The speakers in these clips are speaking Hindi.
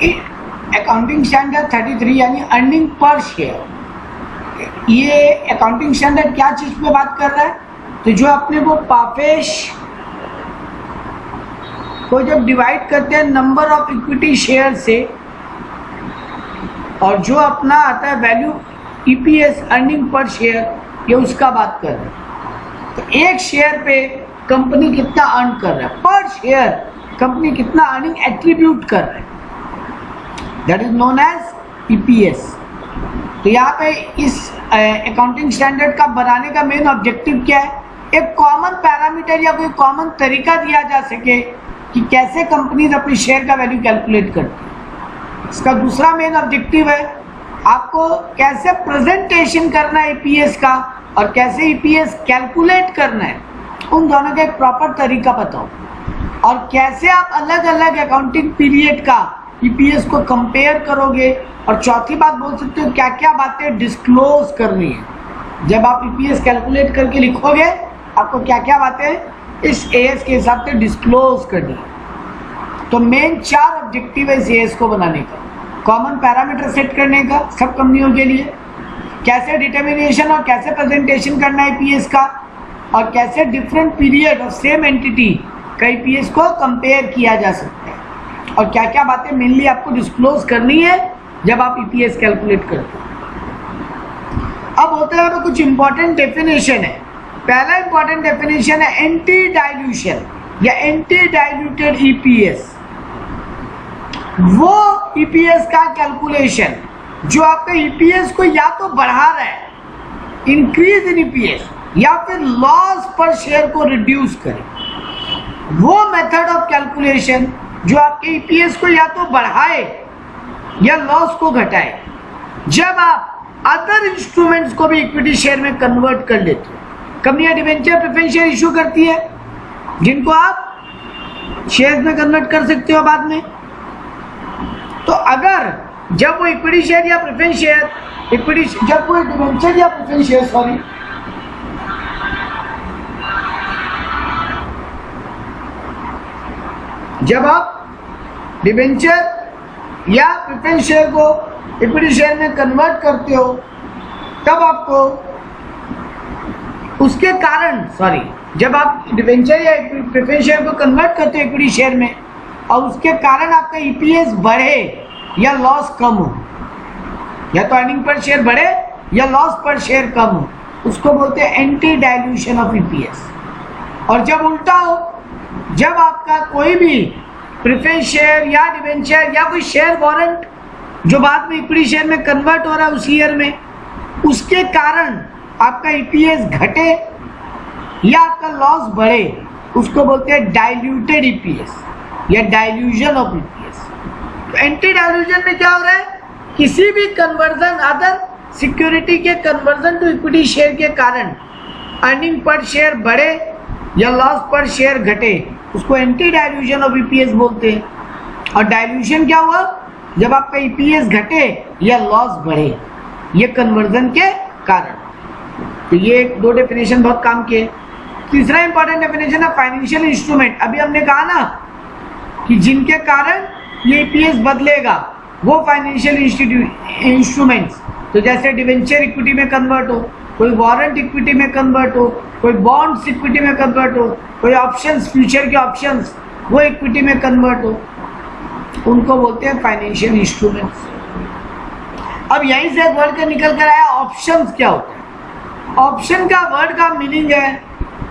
अकाउंटिंग स्टैंडर्ड 33 यानी अर्निंग पर शेयर, ये अकाउंटिंग स्टैंडर्ड क्या चीज पे बात कर रहा है? तो जो अपने वो पापेश को जब डिवाइड करते हैं नंबर ऑफ इक्विटी शेयर से, और जो अपना आता है value EPS earning per share, ये उसका बात कर रहे हैं। तो एक शेयर पे कंपनी कितना अर्न कर रहा है, पर शेयर कंपनी कितना अर्निंग एट्रीब्यूट कर रहा है, that is known as EPS. तो यहाँ पे इस अकाउंटिंग स्टैंडर्ड का बनाने का मेन ऑब्जेक्टिव क्या है? एक कॉमन पैरामीटर या कोई कॉमन तरीका दिया जा सके कि कैसे कंपनीज अपनी शेयर का वैल्यू कैलकुलेट करती है। इसका दूसरा मेन ऑब्जेक्टिव है आपको कैसे प्रेजेंटेशन करना है ईपीएस का, और कैसे ईपीएस कैलकुलेट करना है, उन दोनों का एक प्रॉपर तरीका बताओ, और कैसे आप अलग अलग अकाउंटिंग पीरियड का ईपीएस को कंपेयर करोगे। और चौथी बात बोल सकते हो क्या क्या बातें डिस्क्लोज करनी है। जब आप ईपीएस कैलकुलेट करके लिखोगे आपको क्या क्या बातें इस एएस के हिसाब से डिस्क्लोज करनी है। तो मेन 4 ऑब्जेक्टिव है इस एएस को बनाने का। कॉमन पैरामीटर सेट करने का सब कंपनियों के लिए, कैसे डिटर्मिनेशन और कैसे प्रेजेंटेशन करना है ईपीएस का, और कैसे different period of same entity का ईपीएस को कंपेयर किया जा सकता है, और क्या क्या बातें मेनली आपको डिस्क्लोज करनी है जब आप ईपीएस कैलकुलेट करते हैं। अब होता है कुछ इंपॉर्टेंट डेफिनेशन है। पहला इंपॉर्टेंट डेफिनेशन है एंटी डाइल्यूशन या एंटी डाइल्यूटेड ईपीएस। वो ईपीएस का कैलकुलेशन जो आपका ईपीएस को या तो बढ़ा रहा है, इंक्रीज इन ईपीएस, या फिर लॉस पर शेयर को रिड्यूस करे। वो मेथड ऑफ कैलकुलेशन जो आपके ईपीएस को या तो बढ़ाए या लॉस को घटाए, जब आप अदर इंस्ट्रूमेंट्स को भी इक्विटी शेयर में कन्वर्ट कर लेते हो। कंपनियां डिबेंचर प्रेफरेंस शेयर इशू करती है जिनको आप शेयर्स में कन्वर्ट कर सकते हो बाद में। तो अगर जब वो इक्विटी शेयर या प्रेफरेंस शेयर जब वो डिबेंचर या प्रेफरेंस शेयर जब आप डिबेंचर या प्रेफरेंस शेयर को इक्विटी शेयर में कन्वर्ट करते हो, तब आपको उसके कारण जब आप डिबेंचर या प्रेफरेंस शेयर को कन्वर्ट करते हो इक्विटी शेयर में, और उसके कारण आपका ईपीएस बढ़े या लॉस कम हो, या तो अर्निंग पर शेयर बढ़े या लॉस पर शेयर कम हो, उसको बोलते हैं एंटी डाइल्यूशन ऑफ ईपीएस। और जब उल्टा हो, जब आपका कोई भी प्रेफरेंस शेयर या डिबेंचर या कोई शेयर वारंट जो बाद में इक्विटी शेयर में कन्वर्ट हो रहा है उस ईयर में, उसके कारण आपका ईपीएस घटे या आपका लॉस बढ़े, उसको बोलते हैं डाइल्यूटेड ईपीएस या डाइल्यूशन ऑफ ईपीएस। तो एंटी डाइल्यूशन में क्या हो रहा है? किसी भी कन्वर्जन, अदर सिक्योरिटी के कन्वर्जन टू इक्विटी शेयर के कारण अर्निंग पर शेयर बढ़े या लॉस पर शेयर घटे, उसको एंटी डाइल्यूशन ऑफ ईपीएस बोलते हैं। और डाइल्यूशन क्या हुआ? जब आपका ईपीएस घटे या लॉस बढ़े, ये कन्वर्जन के कारण। तो ये 2 डेफिनेशन बहुत काम के। तीसरा इंपॉर्टेंट डेफिनेशन है फाइनेंशियल इंस्ट्रूमेंट। अभी हमने कहा ना कि जिनके कारण ये ईपीएस बदलेगा वो फाइनेंशियल इंस्ट्रूमेंट्स, तो जैसे डिवेंचर इक्विटी में कन्वर्ट हो, कोई वारंट इक्विटी में कन्वर्ट हो, कोई बॉन्ड्स इक्विटी में कन्वर्ट हो, कोई ऑप्शंस, फ्यूचर के ऑप्शंस वो इक्विटी में कन्वर्ट हो, उनको बोलते हैं फाइनेंशियल इंस्ट्रूमेंट्स। अब यहीं से वर्ड का निकल कर आया ऑप्शंस क्या होता है। ऑप्शन का वर्ड का मीनिंग है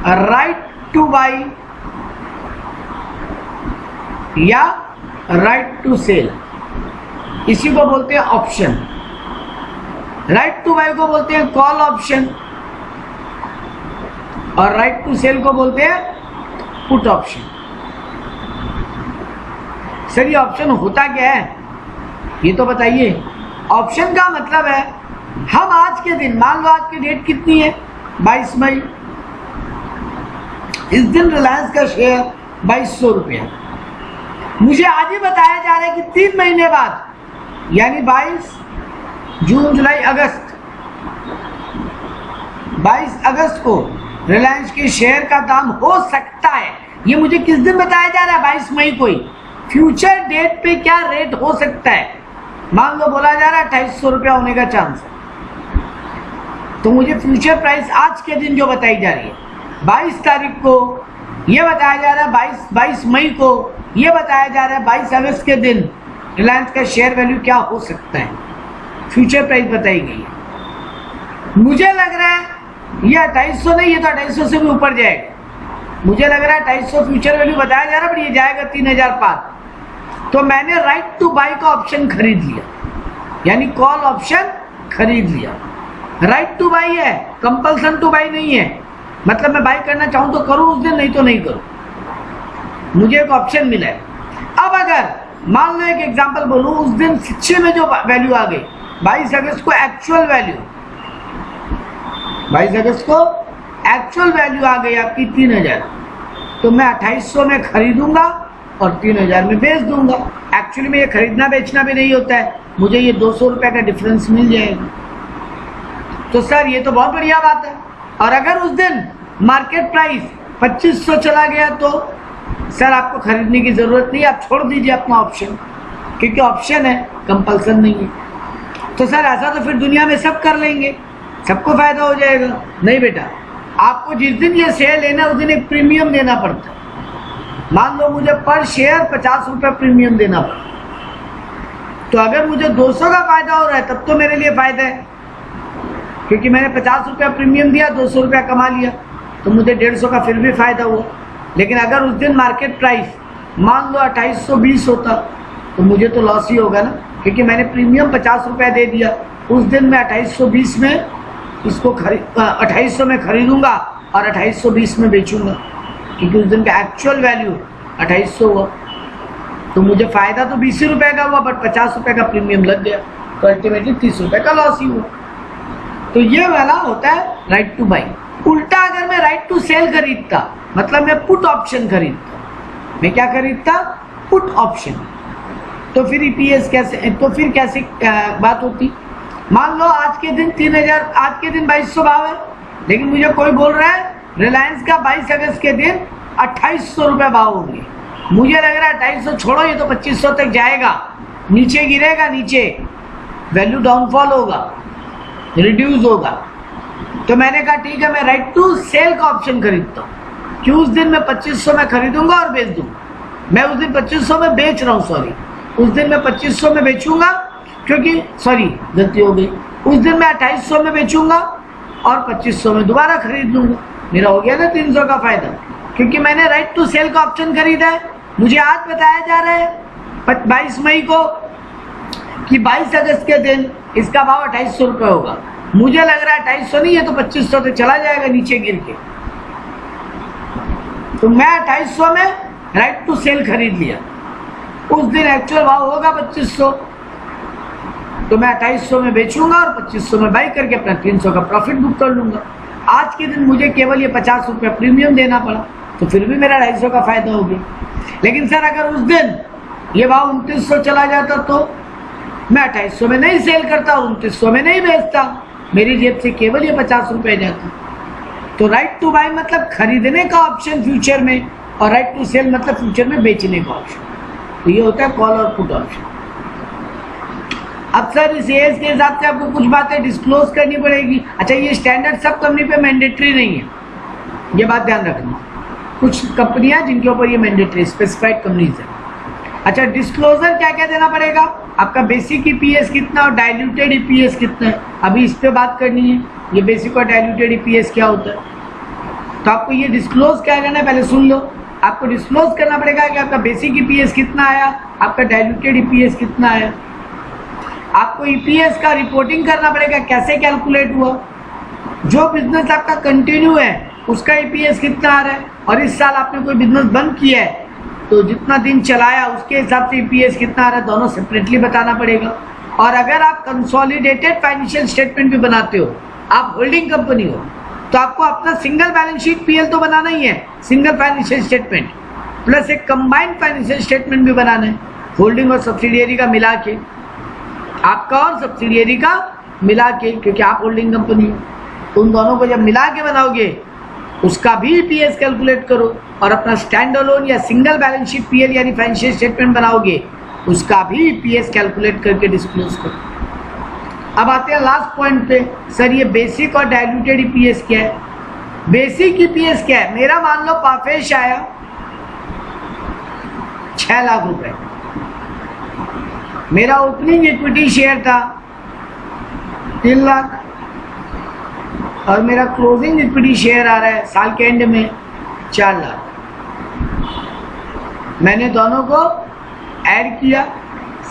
राइट टू बाई या राइट टू सेल, इसी को बोलते हैं ऑप्शन। राइट टू बाई को बोलते हैं कॉल ऑप्शन, और राइट टू सेल को बोलते हैं पुट ऑप्शन। सर ये ऑप्शन होता क्या है ये तो बताइए। ऑप्शन का मतलब है हम आज के दिन, मान लो आज की डेट कितनी है 22 मई, इस दिन रिलायंस का शेयर 2200 रुपया, मुझे आज ही बताया जा रहा है कि 3 महीने बाद यानी 22 जून जुलाई अगस्त 22 अगस्त को रिलायंस के शेयर का दाम हो सकता है, ये मुझे किस दिन बताया जा रहा है 22 मई को ही, फ्यूचर डेट पे क्या रेट हो सकता है। मान लो बोला जा रहा है 2800 रुपया होने का चांस है, तो मुझे फ्यूचर प्राइस आज के दिन जो बताई जा रही है 22 तारीख को, ये बताया जा रहा है 22 मई को, ये बताया जा रहा है 22 अगस्त के दिन रिलायंस का शेयर वैल्यू क्या हो सकता है, फ्यूचर प्राइस बताई गई है। मुझे लग रहा है ये 2800 नहीं, ये तो 2800 से भी ऊपर जाएगा। मुझे लग रहा है 2800 फ्यूचर वैल्यू बताया जा रहा है, पर ये जाएगा 3000 पार। तो मैंने राइट टू बाई का ऑप्शन खरीद लिया, यानी कॉल ऑप्शन खरीद लिया। राइट टू बाई है, कंपल्सन टू बाई नहीं है। मतलब मैं बाई करना चाहूं तो करूं उस दिन, नहीं तो नहीं करूं। मुझे एक ऑप्शन मिला है। अब अगर मान लो एक एग्जांपल बोलूं, उस दिन शिक्षे में जो वैल्यू आ गई 22 अगस्त को एक्चुअल वैल्यू, 22 अगस्त को एक्चुअल वैल्यू आ गई आपकी 3000, तो मैं 2800 में खरीदूंगा और 3000 में बेच दूंगा। एक्चुअली में ये खरीदना बेचना भी नहीं होता है, मुझे ये 200 रुपए का डिफरेंस मिल जाएगा। तो सर ये तो बहुत बढ़िया बात है। और अगर उस दिन मार्केट प्राइस 2500 चला गया तो सर आपको खरीदने की जरूरत नहीं, आप छोड़ दीजिए अपना ऑप्शन, क्योंकि ऑप्शन है, कंपल्सन नहीं है। तो सर ऐसा तो फिर दुनिया में सब कर लेंगे, सबको फायदा हो जाएगा। नहीं बेटा, आपको जिस दिन ये शेयर लेना है उस दिन एक प्रीमियम देना पड़ता है। मान लो मुझे पर शेयर 50 रुपये प्रीमियम देना पड़ा, तो अगर मुझे 200 का फायदा हो रहा है तब तो मेरे लिए फायदा है, क्योंकि मैंने 50 रुपया प्रीमियम दिया, 200 रुपया कमा लिया, तो मुझे 150 का फिर भी फायदा हुआ। लेकिन अगर उस दिन मार्केट प्राइस मान लो 2820 होता तो मुझे तो लॉस ही होगा ना, क्योंकि मैंने प्रीमियम 50 रुपया दे दिया। उस दिन मैं 2820 में इसको 2800 में खरीदूंगा और 2820 में बेचूंगा, क्योंकि उस दिन का एक्चुअल वैल्यू 2800 हुआ। तो मुझे फायदा तो 20 रुपए का हुआ, बट 50 रुपए का प्रीमियम लग गया, तो अल्टीमेटली 30 रुपए का लॉस ही हुआ। तो ये वाला होता है राइट टू बाई। उल्टा अगर मैं राइट टू सेल खरीदता, मतलब मैं पुट ऑप्शन खरीदता, मैं क्या खरीदता, पुट ऑप्शन, तो फिर ईपीएस कैसे, तो फिर कैसे बात होती। मान लो आज के दिन 3000, आज के दिन 2200 भाव है, लेकिन मुझे कोई बोल रहा है रिलायंस का 22 अगस्त के दिन 2800 रुपये भाव होंगे। मुझे लग रहा है 2800 छोड़ो, ये तो 2500 तक जाएगा, नीचे गिरेगा, नीचे वैल्यू डाउनफॉल होगा, रिड्यूस होगा। तो मैंने कहा ठीक है, मैं राइट टू सेल का ऑप्शन खरीदता हूँ कि उस दिन मैं 2500 में खरीदूंगा और बेच दूंगा। मैं उस दिन 2500 में बेच रहा हूँ, सॉरी, उस दिन मैं 2500 में बेचूंगा, क्योंकि सॉरी गलती हो गई, उस दिन मैं 2800 में बेचूंगा और 2500 में दोबारा खरीद लूंगा। मेरा हो गया ना 300 का फायदा, क्योंकि मैंने राइट टू सेल का ऑप्शन खरीदा है। मुझे आज बताया जा रहा है 22 मई को कि 22 अगस्त के दिन इसका भाव 2800 रुपये होगा। मुझे लग रहा है 2800 नहीं है तो 2500 तक चला जाएगा नीचे गिर के, तो मैं 2800 में राइट टू सेल खरीद लिया। उस दिन एक्चुअल भाव होगा 2500, तो मैं 2800 में बेचूंगा और 2500 में बाई करके अपना 300 का प्रॉफिट बुक कर लूंगा। आज के दिन मुझे केवल ये 50 रुपये प्रीमियम देना पड़ा, तो फिर भी मेरा 250 का फायदा हो गया। लेकिन सर अगर उस दिन ये भाव 2900 चला जाता तो मैं 2800 में नहीं सेल करता और 2900 में नहीं बेचता, मेरी जेब से केवल ये 50 रुपये जाता। तो राइट टू बाई मतलब खरीदने का ऑप्शन फ्यूचर में, और राइट टू सेल मतलब फ्यूचर में बेचने का ऑप्शन। तो ये होता है कॉल और पुट ऑप्शन। अब सर इस एज के हिसाब से आपको कुछ बातें डिस्क्लोज करनी पड़ेगी। अच्छा, ये स्टैंडर्ड सब कंपनी पे मैंडेटरी नहीं है, ये बात ध्यान रखना। कुछ कंपनियां जिनके ऊपर ये मैंडेटरी, स्पेसिफाइड कंपनीज है। अच्छा, डिस्क्लोजर क्या क्या देना पड़ेगा, आपका बेसिक ईपीएस कितना और डाइल्यूटेड ईपीएस कितना है, अभी इस पे बात करनी है। ये बेसिक और डाइल्यूटेड ईपीएस क्या होता है, तो आपको ये डिस्क्लोज क्या करना है, पहले सुन लो। आपको डिस्क्लोज करना पड़ेगा कि आपका बेसिक ईपीएस कितना आया, आपका डाइल्यूटेड ईपीएस कितना आया। आपको ईपीएस का रिपोर्टिंग करना पड़ेगा, कैसे कैलकुलेट हुआ, जो बिजनेस आपका कंटिन्यू है उसका ईपीएस कितना आ रहा है, और इस साल आपने कोई बिजनेस बंद किया है तो जितना दिन चलाया उसके हिसाब से ईपीएस कितना आ रहा है, दोनों सेपरेटली बताना पड़ेगा। और अगर आप कंसोलिडेटेड फाइनेंशियल स्टेटमेंट भी बनाते हो, आप होल्डिंग कंपनी हो, तो आपको अपना सिंगल बैलेंस शीट पीएल तो बनाना ही है, सिंगल फाइनेंशियल स्टेटमेंट प्लस एक कंबाइंड फाइनेंशियल स्टेटमेंट भी बनाना है, होल्डिंग और सब्सिडियरी का मिला के, आपका और सब्सिडियरी का मिला के, क्योंकि आप होल्डिंग कंपनी हो। तो उन दोनों को जब मिला के बनाओगे उसका भी ईपीएस कैलकुलेट करो, और अपना स्टैंड अलोन या सिंगल बैलेंस शीट पीएल यानी फाइनेंशियल स्टेटमेंट बनाओगे, उसका भी ईपीएस कैलकुलेट करके डिस्क्लोज करो। अब आते हैं लास्ट पॉइंट पे, सर ये बेसिक और डाइल्यूटेड ईपीएस क्या है? बेसिक ईपीएस क्या है? मेरा मान लो पाफेश आया 6 लाख रुपए, मेरा ओपनिंग इक्विटी शेयर था 3 लाख, और मेरा क्लोजिंग इक्विटी शेयर आ रहा है साल के एंड में 4 लाख। मैंने दोनों को ऐड किया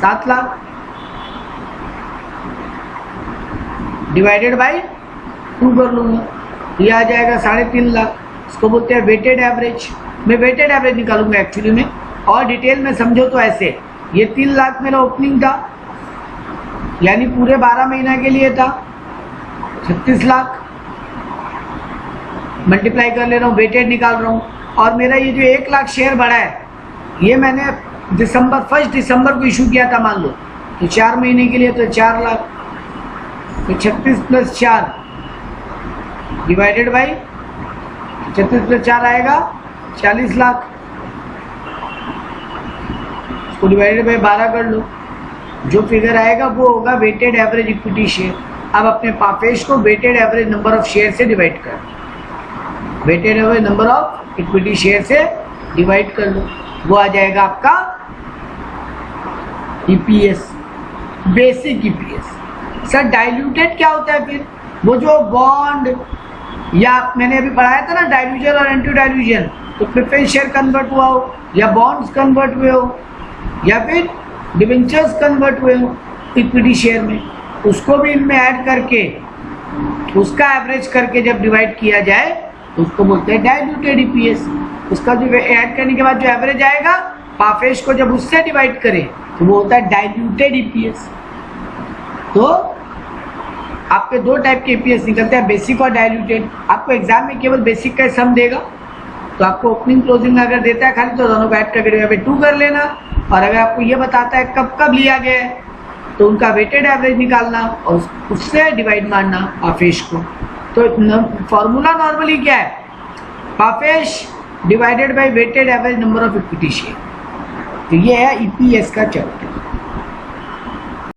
7 लाख डिवाइडेड बाय 2 कर लूंगा, ये आ जाएगा 3.5 लाख। इसको बोलते हैं वेटेड एवरेज। मैं वेटेड एवरेज निकालूंगा एक्चुअली में, और डिटेल में समझो तो ऐसे, ये 3 लाख मेरा ओपनिंग था यानी पूरे 12 महीना के लिए था, 36 लाख मल्टीप्लाई कर ले रहा हूँ, वेटेड निकाल रहा हूँ। और मेरा ये जो 1 लाख शेयर बढ़ा है, ये मैंने 1 दिसंबर को इशू किया था मान लो, तो 4 महीने के लिए तो 4 लाख, तो 36 + 4 डिवाइडेड बाई 36 + 4 आएगा 40 लाख, इसको डिवाइडेड बाई 12 कर लो, जो फिगर आएगा वो होगा वेटेड एवरेज इक्विटी शेयर। अब अपने पाफेश को weighted average number of share से डिवाइड कर, weighted average number of equity share से डिवाइड कर लो, वो आ जाएगा आपका EPS, basic EPS. Sir diluted क्या होता है फिर? वो जो बॉन्ड या मैंने अभी पढ़ाया था ना डाइल्यूजन और एंटी डाइल्यूजन, तो प्रेफरेंस शेयर कन्वर्ट हुआ हो, या बॉन्ड्स कन्वर्ट हुए हो, या फिर डिबेंचर्स कन्वर्ट हुए हो इक्विटी शेयर में, उसको भी इनमें ऐड करके उसका एवरेज करके जब डिवाइड किया जाए तो उसको बोलते हैं डाइल्यूटेड ईपीएस। उसका जो ऐड करने के बाद जो एवरेज आएगा, पाफेश को जब उससे डिवाइड करें तो वो होता है डाइल्यूटेड ईपीएस। तो आपके 2 टाइप के ईपीएस निकलते हैं, बेसिक और डाइल्यूटेड। आपको एग्जाम में केवल बेसिक का सम देगा, तो आपको ओपनिंग क्लोजिंग अगर देता है खाली, तो दोनों को ऐड करके 2 कर लेना, और अगर आपको ये बताता है कब कब लिया गया है, तो उनका वेटेड एवरेज निकालना और उससे डिवाइड मारना पाफेश को। तो फॉर्मूला नॉर्मली क्या है? पाफेश divided by weighted average number of equity share. तो ये है ईपीएस का चैप्टर।